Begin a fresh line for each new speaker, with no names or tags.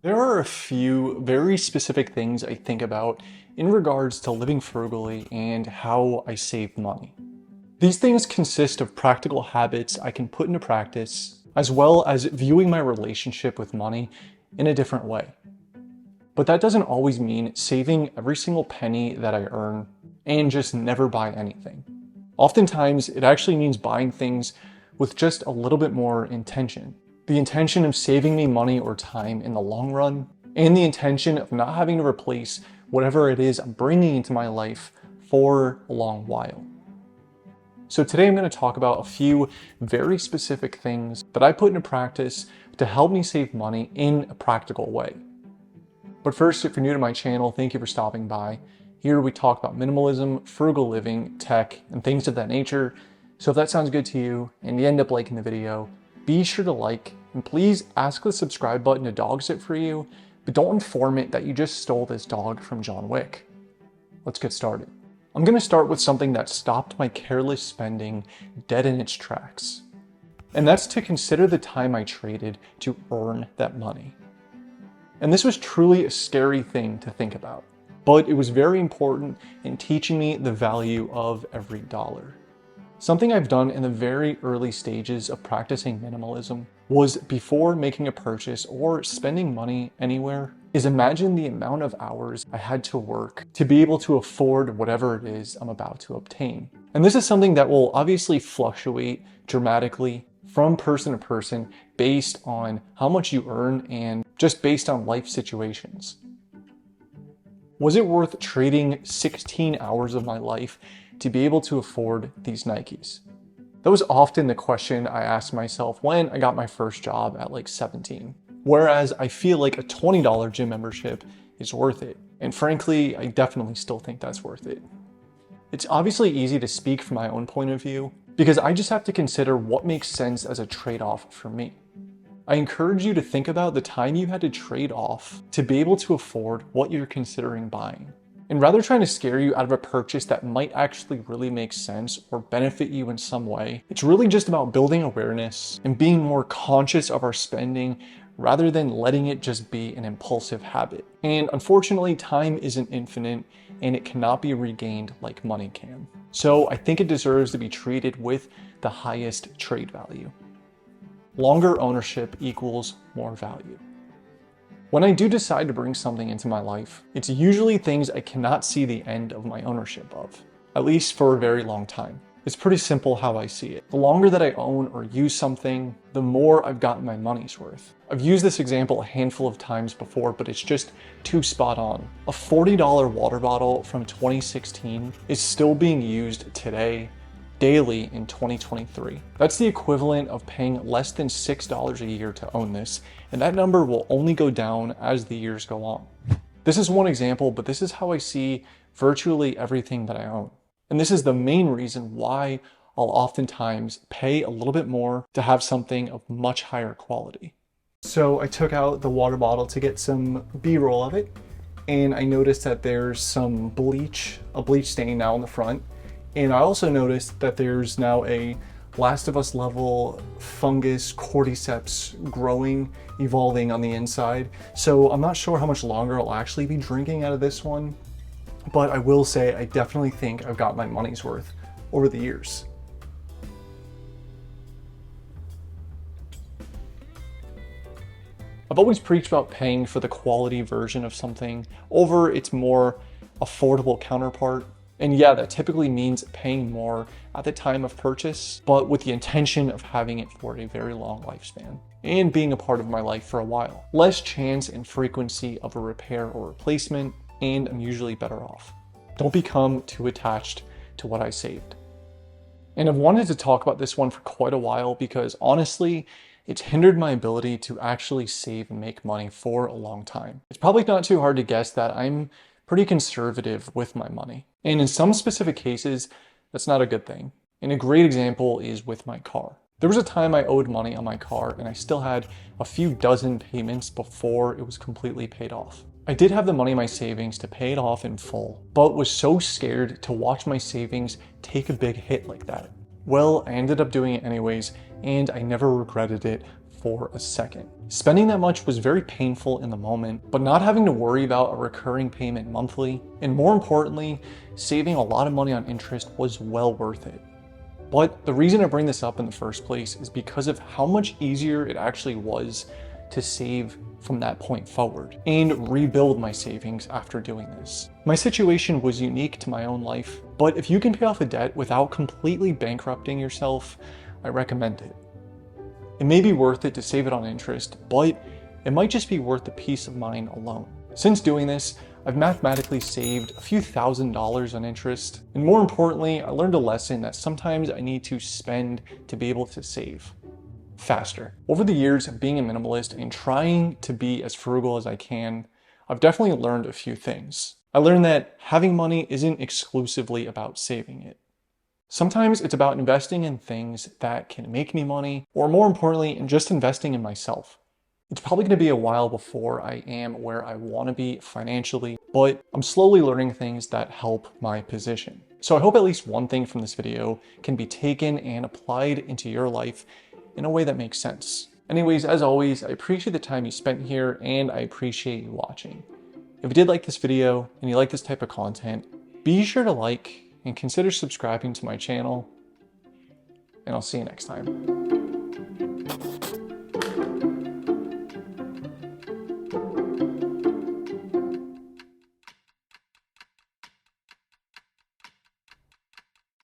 There are a few very specific things I think about in regards to living frugally and how I save money. These things consist of practical habits I can put into practice, as well as viewing my relationship with money in a different way. But that doesn't always mean saving every single penny that I earn and just never buy anything. Oftentimes, it actually means buying things with just a little bit more intention. The intention of saving me money or time in the long run, and the intention of not having to replace whatever it is I'm bringing into my life for a long while. So today I'm going to talk about a few very specific things that I put into practice to help me save money in a practical way. But first, if you're new to my channel, thank you for stopping by. Here we talk about minimalism, frugal living, tech, and things of that nature. So if that sounds good to you and you end up liking the video, be sure to like, and please ask the subscribe button to dog sit for you, but don't inform it that you just stole this dog from John Wick. Let's get started. I'm going to start with something that stopped my careless spending dead in its tracks. And that's to consider the time I traded to earn that money. And this was truly a scary thing to think about, but it was very important in teaching me the value of every dollar. Something I've done in the very early stages of practicing minimalism was, before making a purchase or spending money anywhere, is imagine the amount of hours I had to work to be able to afford whatever it is I'm about to obtain. And this is something that will obviously fluctuate dramatically from person to person based on how much you earn and just based on life situations. Was it worth trading 16 hours of my life to be able to afford these Nikes? That was often the question I asked myself when I got my first job at like 17. Whereas I feel like a $20 gym membership is worth it. And frankly, I definitely still think that's worth it. It's obviously easy to speak from my own point of view because I just have to consider what makes sense as a trade-off for me. I encourage you to think about the time you had to trade off to be able to afford what you're considering buying. And rather trying to scare you out of a purchase that might actually really make sense or benefit you in some way, it's really just about building awareness and being more conscious of our spending rather than letting it just be an impulsive habit. And unfortunately, time isn't infinite and it cannot be regained like money can. So I think it deserves to be treated with the highest trade value. Longer ownership equals more value. When I do decide to bring something into my life, it's usually things I cannot see the end of my ownership of, at least for a very long time. It's pretty simple how I see it. The longer that I own or use something, the more I've gotten my money's worth. I've used this example a handful of times before, but it's just too spot on. A $40 water bottle from 2016 is still being used today, daily in 2023. That's the equivalent of paying less than $6 a year to own this, and that number will only go down as the years go on. This is one example, but this is how I see virtually everything that I own. And this is the main reason why I'll oftentimes pay a little bit more to have something of much higher quality. So I took out the water bottle to get some B-roll of it, and I noticed that there's some bleach, a bleach stain now on the front. And I also noticed that there's now a Last of Us level fungus cordyceps growing, evolving on the inside. So I'm not sure how much longer I'll actually be drinking out of this one, but I will say I definitely think I've got my money's worth over the years. I've always preached about paying for the quality version of something over its more affordable counterpart. And yeah, that typically means paying more at the time of purchase, but with the intention of having it for a very long lifespan and being a part of my life for a while. Less chance and frequency of a repair or replacement, and I'm usually better off. Don't become too attached to what I saved. And I've wanted to talk about this one for quite a while because honestly, it's hindered my ability to actually save and make money for a long time. It's probably not too hard to guess that I'm pretty conservative with my money. And in some specific cases, that's not a good thing. And a great example is with my car. There was a time I owed money on my car and I still had a few dozen payments before it was completely paid off. I did have the money in my savings to pay it off in full, but was so scared to watch my savings take a big hit like that. Well, I ended up doing it anyways, and I never regretted it for a second. Spending that much was very painful in the moment, but not having to worry about a recurring payment monthly, and more importantly, saving a lot of money on interest was well worth it. But the reason I bring this up in the first place is because of how much easier it actually was to save from that point forward and rebuild my savings after doing this. My situation was unique to my own life, but if you can pay off a debt without completely bankrupting yourself, I recommend it. It may be worth it to save it on interest, but it might just be worth the peace of mind alone. Since doing this, I've mathematically saved a few $1,000s on interest, and more importantly, I learned a lesson that sometimes I need to spend to be able to save faster. Over the years of being a minimalist and trying to be as frugal as I can, I've definitely learned a few things. I learned that having money isn't exclusively about saving it. Sometimes it's about investing in things that can make me money, or more importantly, in just investing in myself. It's probably going to be a while before I am where I want to be financially, but I'm slowly learning things that help my position. So I hope at least one thing from this video can be taken and applied into your life in a way that makes sense. Anyways, as always, I appreciate the time you spent here and I appreciate you watching. If you did like this video and you like this type of content, be sure to like and consider subscribing to my channel, and I'll see you next time.